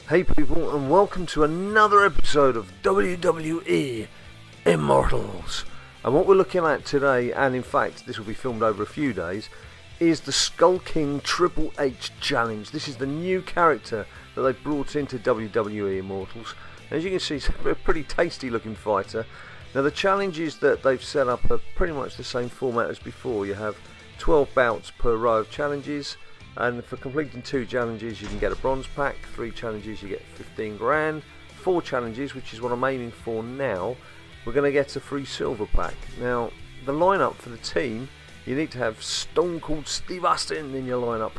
Hey people, and welcome to another episode of WWE Immortals. And what we're looking at today, and in fact this will be filmed over a few days, is the Skull King Triple H Challenge. This is the new character that they've brought into WWE Immortals. As you can see, it's a pretty tasty looking fighter. Now the challenges that they've set up are pretty much the same format as before. You have 12 bouts per row of challenges, and for completing 2 challenges you can get a bronze pack, 3 challenges you get 15 grand, 4 challenges, which is what I'm aiming for now, we're going to get a free silver pack. Now the lineup for the team, you need to have Stone Cold Steve Austin in your lineup,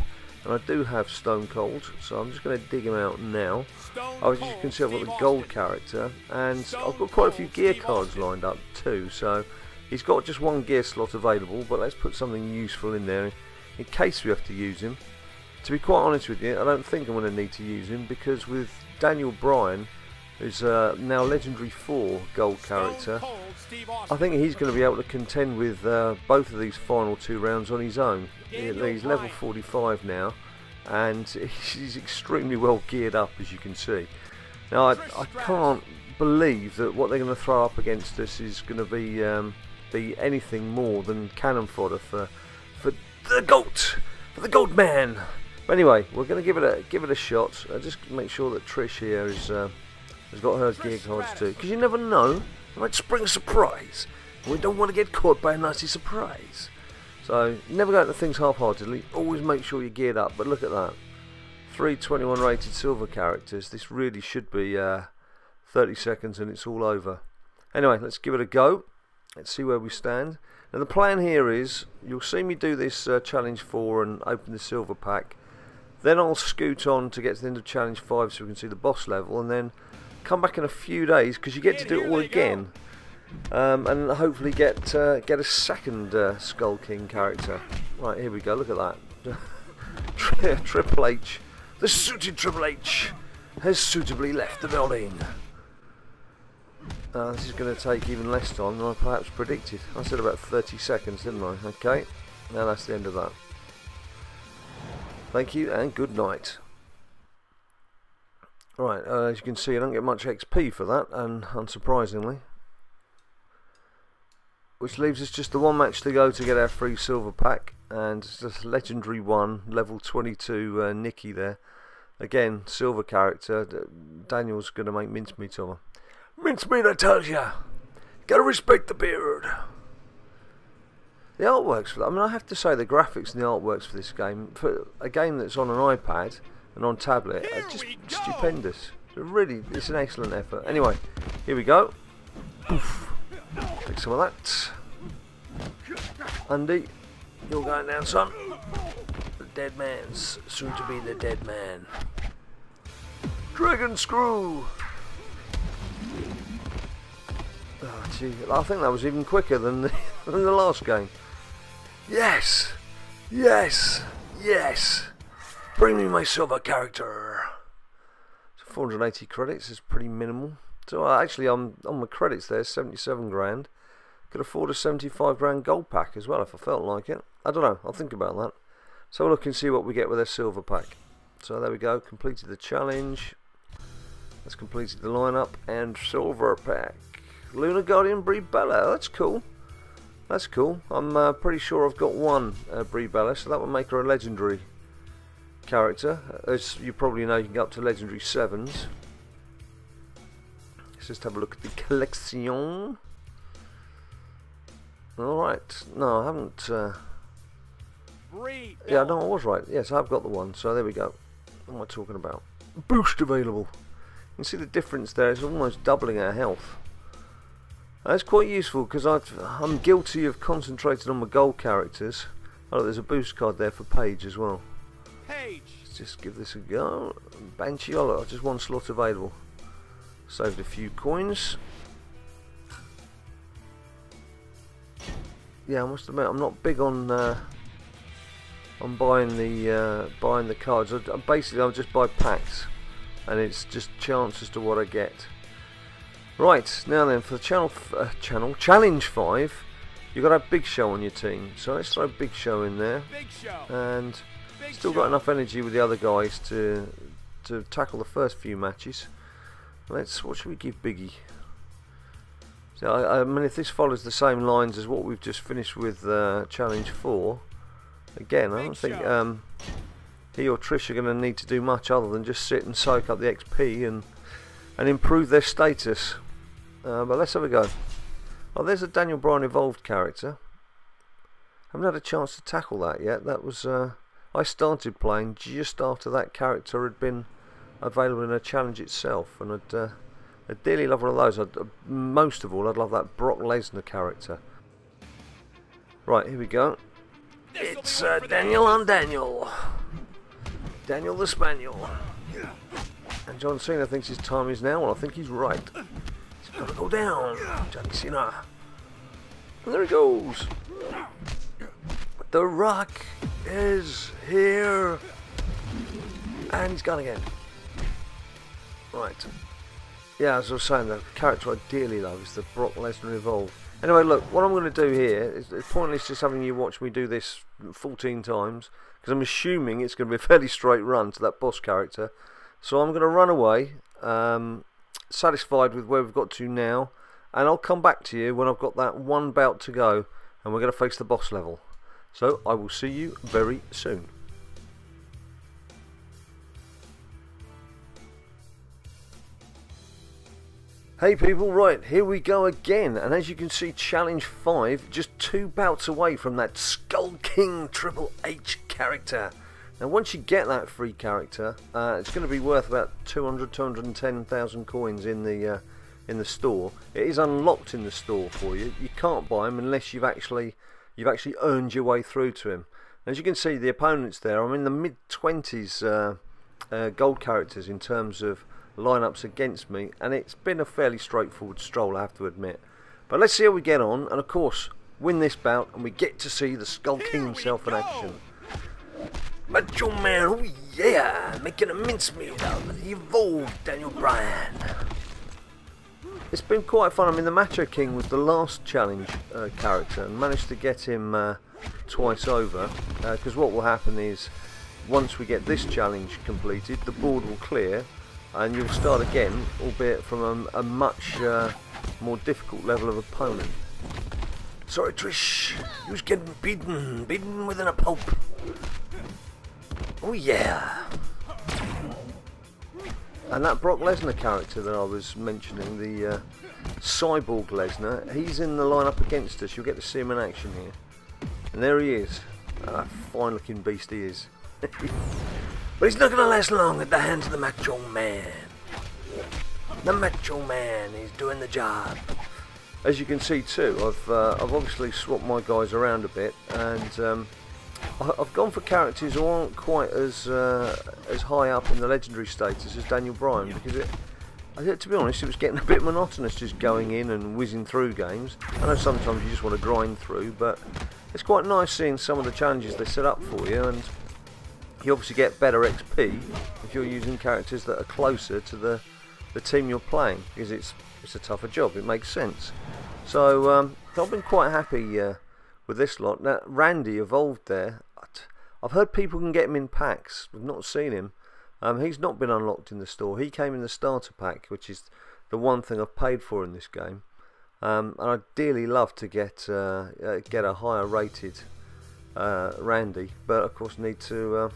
and I do have Stone Cold, so I'm just going to dig him out now. As you can see, I've got the gold character, and I've got quite a few gear cards lined up too, so he's got just 1 gear slot available, but let's put something useful in there in case we have to use him. To be quite honest with you, I don't think I'm going to need to use him, because with Daniel Bryan, who's now Legendary 4 gold character, I think he's going to be able to contend with both of these final 2 rounds on his own. He's level 45 now, and he's extremely well geared up, as you can see. Now I can't believe that what they're going to throw up against us is going to be anything more than cannon fodder for the GOAT, for the GOAT man. But anyway, we're going to give it a shot. Just make sure that Trish here has got her gear cards too, because you never know, it might spring a surprise. We don't want to get caught by a nasty surprise. So never go into things half-heartedly. Always make sure you're geared up. But look at that, 3 21 rated silver characters. This really should be 30 seconds and it's all over. Anyway, let's give it a go. Let's see where we stand. Now the plan here is, you'll see me do this challenge 4 and open the silver pack. Then I'll scoot on to get to the end of challenge 5 so we can see the boss level, and then come back in a few days, because you get to do it all again, and hopefully get a second Skull King character. Right, here we go. Look at that. Triple H, the suited Triple H, has suitably left the building. This is going to take even less time than I perhaps predicted. I said about 30 seconds, didn't I? Okay, now that's the end of that. Thank you and good night. Right, as you can see, I don't get much XP for that, and unsurprisingly. Which leaves us just the 1 match to go to get our free silver pack, and it's just Legendary 1, level 22 Nikki there. Again, silver character. Daniel's going to make mincemeat of her. Mincemeat, I tell ya! Gotta respect the beard! The artworks for that, I mean, I have to say the graphics and the artworks for this game, for a game that's on an iPad and on tablet, are just stupendous. It's an excellent effort. Anyway, here we go. Oof. Take some of that. Andy, you're going down, son. The dead man's soon to be the dead man. Dragon Screw! Oh, gee, I think that was even quicker than the last game. Yes! Yes! Yes! Bring me my silver character! So 480 credits is pretty minimal. So actually, on my credits there, 77 grand. Could afford a 75 grand gold pack as well if I felt like it. I don't know, I'll think about that. So we'll look and see what we get with our silver pack. So there we go, completed the challenge. Let's completed the lineup and silver pack. Lunar Guardian Brie Bella, that's cool. That's cool. I'm pretty sure I've got 1 Brie Bella, so that would make her a legendary character. As you probably know, you can go up to legendary 7s. Let's just have a look at the collection. Alright, no, I haven't. Yeah, no, I was right. Yes, I've got the 1, so there we go. What am I talking about? Boost available. You can see the difference there, it's almost doubling our health. That's quite useful, because I'm guilty of concentrating on my gold characters. Oh, there's a boost card there for Paige as well. Let's just give this a go. Banshee, oh, just 1 slot available. Saved a few coins. Yeah, I must admit, I'm not big on buying the cards. Basically, I'll just buy packs, and it's just chance as to what I get. Right, now then, for the challenge 5, you've got to have Big Show on your team. So let's throw Big Show in there. And still got enough energy with the other guys to to tackle the first few matches. What should we give Biggie? So I mean, if this follows the same lines as what we've just finished with Challenge 4, again, I don't think he or Trish are going to need to do much other than just sit and soak up the XP and improve their status. But let's have a go. Oh, there's a Daniel Bryan Evolved character. Haven't had a chance to tackle that yet. That was I started playing just after that character had been available in a challenge itself, and I'd dearly love one of those. Most of all, I'd love that Brock Lesnar character. Right, here we go. It's Daniel on Daniel. Daniel the Spaniel. And John Cena thinks his time is now. Well, I think he's right. He's got to go down, John Cena. And there he goes. The Rock is here. And he's gone again. Right. Yeah, as I was saying, the character I dearly love is the Brock Lesnar Evolved. Anyway, look, what I'm going to do here is, it's pointless just having you watch me do this 14 times, because I'm assuming it's going to be a fairly straight run to that boss character. So I'm going to run away, satisfied with where we've got to now, and I'll come back to you when I've got that one bout to go, and we're going to face the boss level. So I will see you very soon. Hey people, right, here we go again, and as you can see, Challenge 5, just 2 bouts away from that Skull King Triple H character. Now once you get that free character, it's going to be worth about 210,000 coins in the store. It is unlocked in the store for you. You can't buy them unless you've actually earned your way through to him. As you can see, the opponents there, I'm in the mid-20s gold characters in terms of lineups against me, and it's been a fairly straightforward stroll, I have to admit. But let's see how we get on, and of course win this bout, and we get to see the Skull King himself in action. Macho Man, oh yeah, making a mincemeat out of the Evolved Daniel Bryan. It's been quite fun. I mean, the Macho King was the last challenge character, and managed to get him twice over, because what will happen is once we get this challenge completed, the board will clear and you'll start again, albeit from a much more difficult level of opponent. Sorry Trish, you was getting beaten within a pulp. Oh yeah. And that Brock Lesnar character that I was mentioning, the Cyborg Lesnar, he's in the lineup against us. You'll get to see him in action here. And there he is. A fine looking beast he is. But he's not going to last long at the hands of the Macho Man. The Macho Man is doing the job. As you can see too, I've obviously swapped my guys around a bit, and I've gone for characters who aren't quite as high up in the legendary status as Daniel Bryan, because to be honest, it was getting a bit monotonous just going in and whizzing through games. I know sometimes you just want to grind through, but it's quite nice seeing some of the challenges they set up for you, and you obviously get better XP if you're using characters that are closer to the team you're playing, because it's a tougher job. It makes sense. So I've been quite happy with this lot. Now Randy Evolved there, I've heard people can get him in packs. We've not seen him. He's not been unlocked in the store. He came in the starter pack, which is the one thing I've paid for in this game. And I'd dearly love to get a higher rated Randy, but of course need to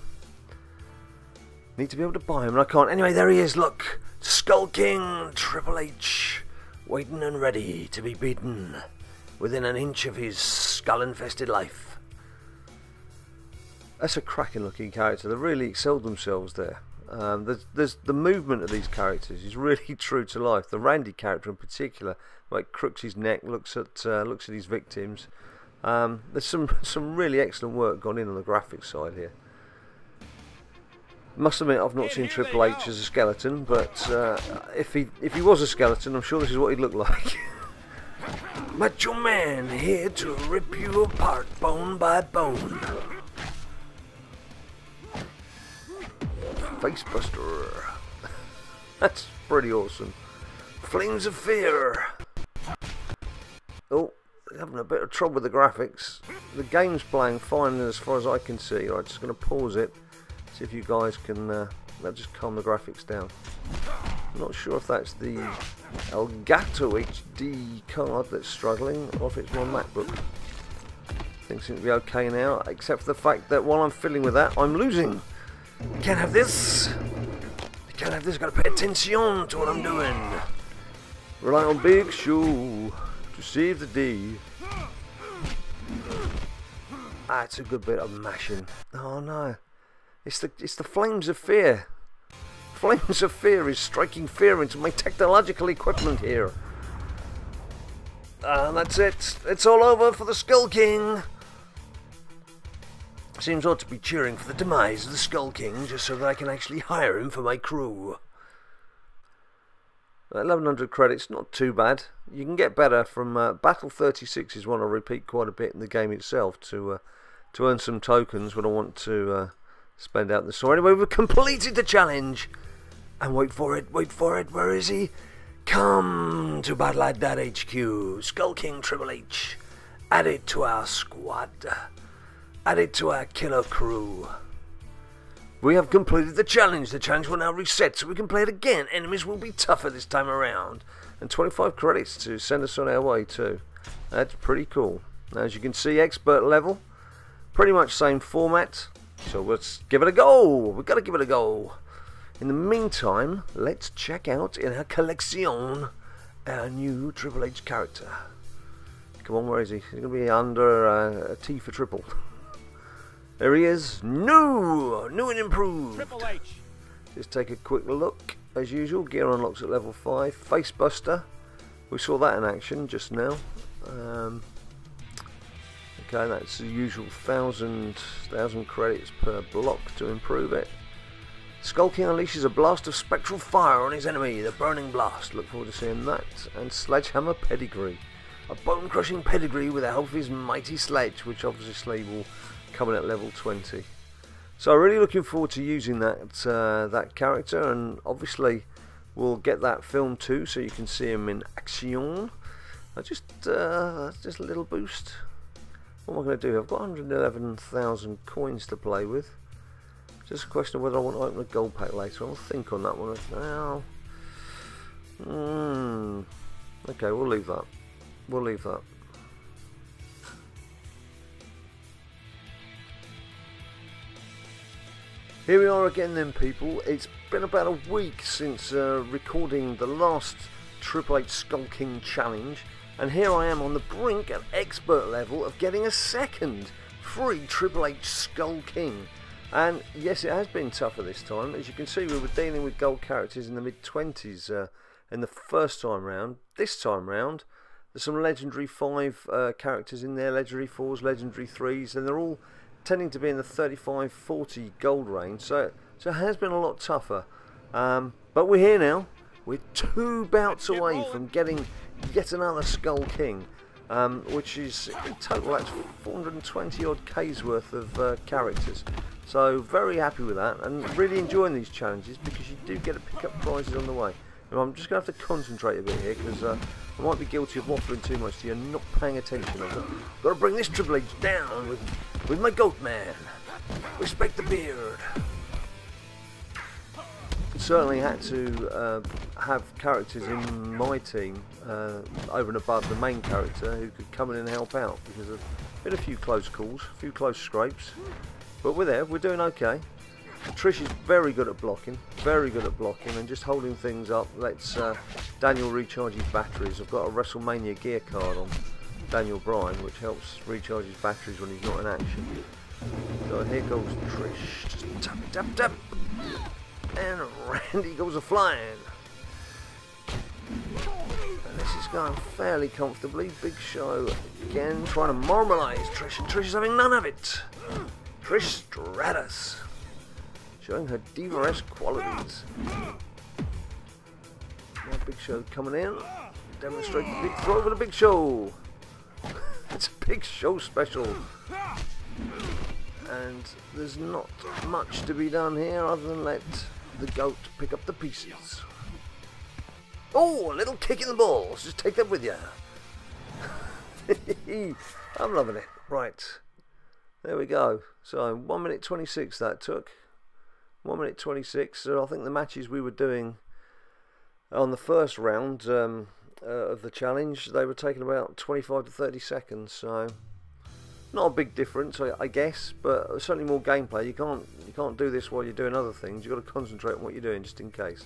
be able to buy him, and I can't. Anyway, there he is, look! Skull King Triple H, waiting and ready to be beaten within an inch of his skull-infested life. That's a cracking looking character. They've really excelled themselves there. There's the movement of these characters is really true to life. The Randy character in particular, like crooks his neck, looks at his victims. There's some really excellent work gone in on the graphics side here. Must admit, I've not seen Triple H as a skeleton, but if he was a skeleton, I'm sure this is what he'd look like. Macho Man here to rip you apart bone by bone. Facebuster. That's pretty awesome. Flames of Fear. Oh, having a bit of trouble with the graphics. The game's playing fine as far as I can see. I'm just going to pause it. See if you guys can That just calmed the graphics down. I'm not sure if that's the Elgato HD card that's struggling, or if it's my MacBook. Things seem to be okay now, except for the fact that while I'm fiddling with that, I'm losing. Can't have this. Can't have this. Gotta pay attention to what I'm doing. Rely on Big Show to save the day. Ah, it's a good bit of mashing. Oh no, it's the flames of fear. Flames of fear is striking fear into my technological equipment here. And that's it. It's all over for the Skull King. Seems odd to be cheering for the demise of the Skull King just so that I can actually hire him for my crew. 1100 credits, not too bad. You can get better from Battle 36 is one I repeat quite a bit in the game itself to earn some tokens when I want to spend out the store. Anyway, we've completed the challenge. And wait for it, where is he? Come to Battle.HQ, Skull King Triple H. Add it to our squad. Add it to our killer crew. We have completed the challenge. The challenge will now reset so we can play it again. Enemies will be tougher this time around. And 25 credits to send us on our way too. That's pretty cool. Now, as you can see, expert level. Pretty much same format. So let's give it a go. We've got to give it a go. In the meantime, let's check out in our collection our new Triple H character. Come on, where is he? He's going to be under a T for triple. There he is. New and improved. Triple H. Just take a quick look. As usual, gear unlocks at level 5. Facebuster. We saw that in action just now. Okay, that's the usual 1,000 credits per block to improve it. Skull King unleashes a blast of spectral fire on his enemy, the Burning Blast. Look forward to seeing that. And Sledgehammer Pedigree. A bone-crushing pedigree with the help of his mighty sledge, which obviously will come in at level 20. So really looking forward to using that character, and obviously we'll get that film too, so you can see him in action. Just a little boost. What am I going to do? I've got 111,000 coins to play with. Just a question of whether I want to open a gold pack later. I'll think on that one. Now, okay, we'll leave that. We'll leave that. Here we are again then, people. It's been about a week since recording the last Triple H Skull King challenge, and here I am on the brink at expert level of getting a second free Triple H Skull King. And yes, it has been tougher this time. As you can see, we were dealing with gold characters in the mid-20s in the first time round. This time round, there's some legendary 5 characters in there, legendary 4s, legendary 3s, and they're all tending to be in the 35-40 gold range. So it has been a lot tougher. But we're here now. We're 2 bouts away from getting yet another Skull King, which is in total that's 420 odd K's worth of characters. So very happy with that, and really enjoying these challenges because you do get to pick up prizes on the way. And I'm just going to have to concentrate a bit here because I might be guilty of waffling too much to you and not paying attention. I've got to bring this Triple H down with my goat man. Respect the beard. Certainly had to have characters in my team over and above the main character who could come in and help out, because there's been a few close calls, a few close scrapes, but we're there, we're doing okay. Trish is very good at blocking, and just holding things up. Lets Daniel recharge his batteries. I've got a WrestleMania gear card on Daniel Bryan, which helps recharge his batteries when he's not in action. So here goes Trish, just tap, tap, tap. And Randy goes a-flying. And this is going fairly comfortably. Big Show again, trying to marmalise Trish, and Trish is having none of it. Trish Stratus, showing her diva-esque qualities. Now Big Show coming in. Demonstrate the big throw with a Big Show. It's a Big Show special. And there's not much to be done here other than let the goat pick up the pieces. Oh, a little kick in the balls. Just take that with you. I'm loving it. Right. There we go. So 1 minute 26 that took. 1 minute 26. So I think the matches we were doing on the first round of the challenge, they were taking about 25 to 30 seconds. So not a big difference, I guess, but certainly more gameplay. You can't do this while you're doing other things. You've got to concentrate on what you're doing just in case.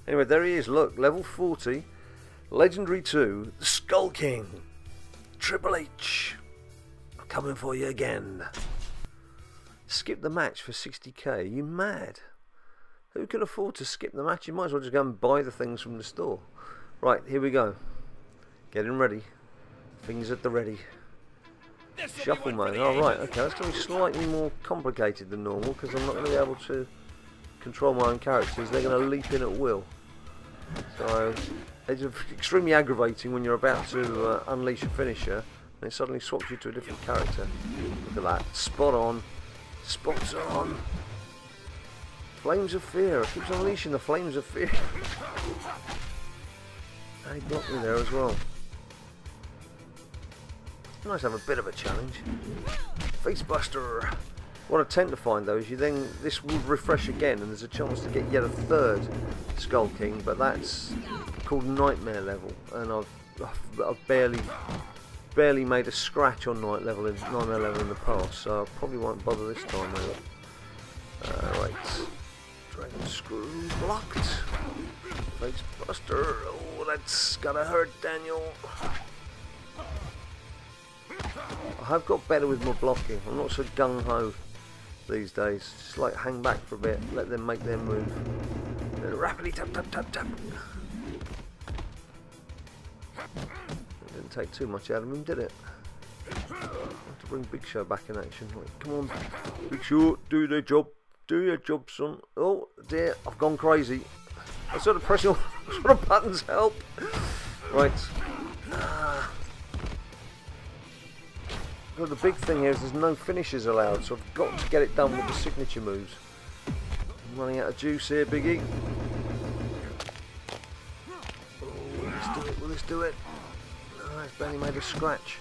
Anyway, there he is. Look, level 40, Legendary 2, the Skull King, Triple H, coming for you again. Skip the match for 60k. Are you mad? Who can afford to skip the match? You might as well just go and buy the things from the store. Right, here we go. Getting ready. Things at the ready. Shuffle mode. Oh, right, okay. That's going to be slightly more complicated than normal because I'm not going to be able to control my own characters. They're going to leap in at will. So it's extremely aggravating when you're about to unleash a finisher and it suddenly swaps you to a different character. Look at that. Spot on. Spot on. Flames of fear. It keeps unleashing the flames of fear. And he blocked me there as well. Nice to have a bit of a challenge. Facebuster. What I tend to find though is this will refresh again and there's a chance to get yet a third Skull King, but that's called Nightmare level, and I've barely made a scratch on Nightmare level in the past, so I probably won't bother this time. Right, Dragon Screw blocked. Facebuster. Oh, that's gotta hurt, Daniel. I have got better with my blocking. I'm not so gung-ho these days. Just like hang back for a bit, let them make their move. Then rapidly tap, tap, tap, tap. It didn't take too much out of him, did it? I have to bring Big Show back in action. Right, come on, Big Show, do the job. Do your job, son. Oh dear, I've gone crazy. I sort of pressing all sort of buttons help. Right. Well, the big thing here is there's no finishes allowed, so I've got to get it done with the signature moves. I'm running out of juice here, Biggie. Oh, let's do it, will this do it? No, it's barely made a scratch.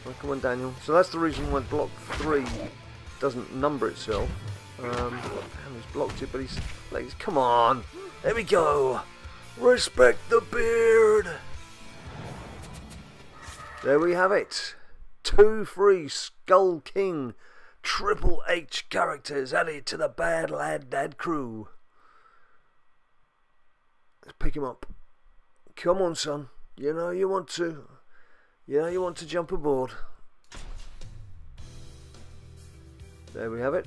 Oh, come on, Daniel. So that's the reason why block 3 doesn't number itself. Damn, he's blocked it, but he's like, come on. There we go. Respect the beard. There we have it. 2 free Skull King Triple H characters added to the Bad Lad Dad crew. Let's pick him up. Come on, son. You know you want to. You know you want to jump aboard. There we have it.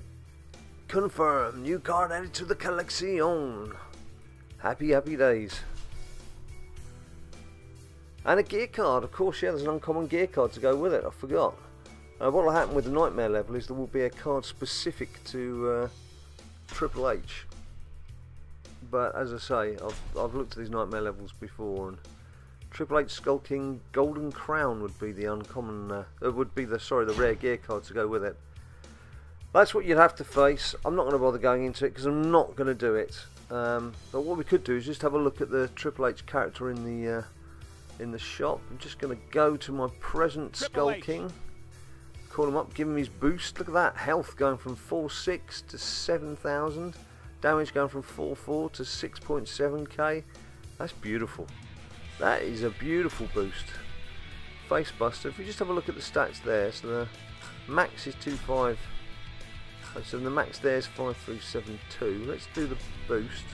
Confirm. New card added to the collection. Happy, happy days. And a gear card, of course. Yeah, there's an uncommon gear card to go with it. I forgot. What will happen with the Nightmare level is there will be a card specific to Triple H. But as I say, I've looked at these Nightmare levels before, and Triple H Skull King Golden Crown would be the uncommon. The rare gear card to go with it. That's what you'd have to face. I'm not going to bother going into it because I'm not going to do it. But what we could do is just have a look at the Triple H character in the shop. I'm just going to go to my present Skull King, call him up, give him his boost. Look at that, health going from 4.6 to 7,000, damage going from 4.4 to 6.7k. That's beautiful. That is a beautiful boost. Facebuster, if we just have a look at the stats there, so the max is 2.5, so the max there is 5.372. Let's do the boost.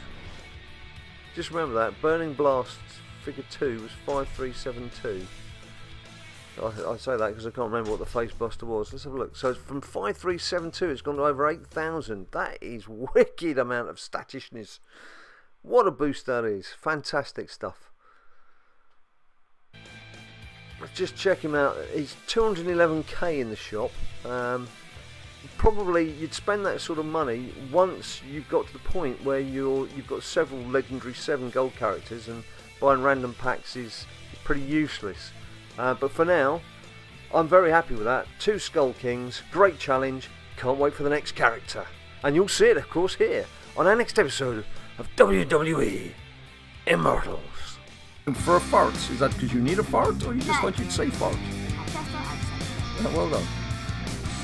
Just remember that Burning Blast figure 2 was 5.372. I say that because I can't remember what the Facebuster was. Let's have a look. So from 5.372 it's gone to over 8,000. That is wicked amount of statishness. What a boost that is. Fantastic stuff. Let's just check him out. He's 211k in the shop. Probably you'd spend that sort of money once you've got to the point where you've got several legendary 7 gold characters, and buying random packs is pretty useless. But for now, I'm very happy with that. 2 Skull Kings, great challenge. Can't wait for the next character. And you'll see it, of course, here on our next episode of WWE Immortals. And for a fart, is that because you need a fart, or you just thought you'd say fart? Well done.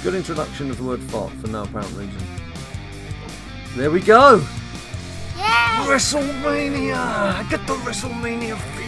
Good introduction of the word fart for no apparent reason. There we go. Yeah. WrestleMania. Get the WrestleMania feel.